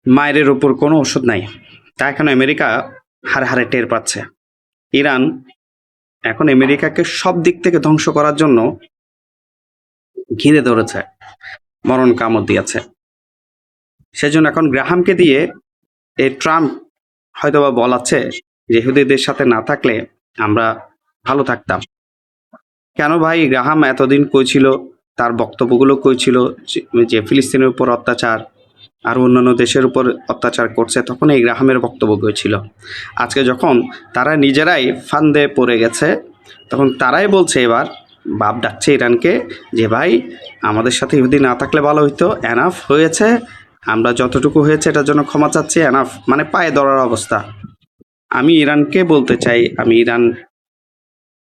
মায়ের উপর কোনো ওষুধ নাই, তা এখন আমেরিকা হারে হারে টের পাচ্ছে। ইরান এখন আমেরিকাকে সব দিক থেকে ধ্বংস করার জন্য ঘিরে ধরেছে, মরণ কামড় দিয়েছে। সেজন্য এখন গ্রাহামকে দিয়ে এই ট্রাম্প হয়তোবা বলাচ্ছে যে ইহুদিদের সাথে না থাকলে আমরা ভালো থাকতাম। কেন ভাই গ্রাহাম এতদিন কইছিল, তার বক্তব্যগুলো কইছিল যে ফিলিস্তিনের উপর অত্যাচার আর অন্যান্য দেশের উপর অত্যাচার করছে, তখন এই গ্রাহামের বক্তব্য কইছিল। আজকে যখন তারা নিজেরাই ফান্দে পড়ে গেছে, তখন তারাই বলছে, এবার বাপ ডাকছে ইরানকে যে ভাই আমাদের সাথে ইহুদি না থাকলে ভালো হইতো, এনাফ হয়েছে, আমরা যতটুকু হয়েছে এটার জন্য ক্ষমা চাচ্ছি, এনাফ, মানে পায়ে ধরার অবস্থা। আমি ইরানকে বলতে চাই, আমি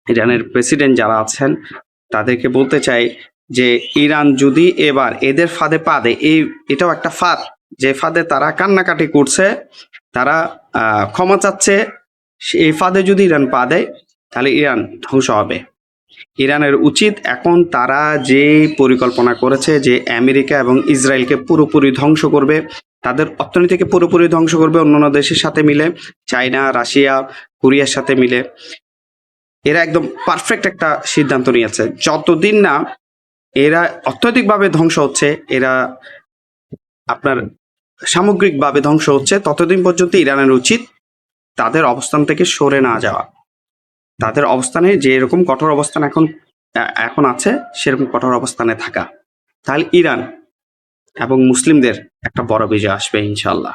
ইরানের প্রেসিডেন্ট যারা আছেন তাদেরকে বলতে চাই যে ইরান যদি এবার এদের ফাঁদে পা দেয়, এটাও একটা ফাঁদ, যে ফাঁদে তারা কান্নাকাটি করছে, তারা ক্ষমা চাচ্ছে, এই ফাঁদে যদি ইরান পা দেয় তাহলে ইরান ধ্বংস হবে। ইরানের উচিত এখন তারা যে পরিকল্পনা করেছে যে আমেরিকা এবং ইসরায়েলকে পুরোপুরি ধ্বংস করবে, তাদের অর্থনীতিকে পুরোপুরি ধ্বংস করবে অন্যান্য দেশের সাথে মিলে, চায়না, রাশিয়া, কোরিয়ার সাথে মিলে। এরা একদম পারফেক্ট একটা সিদ্ধান্ত নিয়েছে। যতদিন না এরা অর্থনৈতিকভাবে ধ্বংস হচ্ছে, এরা আপনার সামগ্রিকভাবে ধ্বংস হচ্ছে, ততদিন পর্যন্ত ইরানের উচিত তাদের অবস্থান থেকে সরে না যাওয়া, তাদের অবস্থানে যে এরকম কঠোর অবস্থান এখন আছে সেরকম কঠোর অবস্থানে থাকা। তাহলে ইরান এবং মুসলিমদের একটা বড় বিজয় আসবে ইনশাল্লাহ।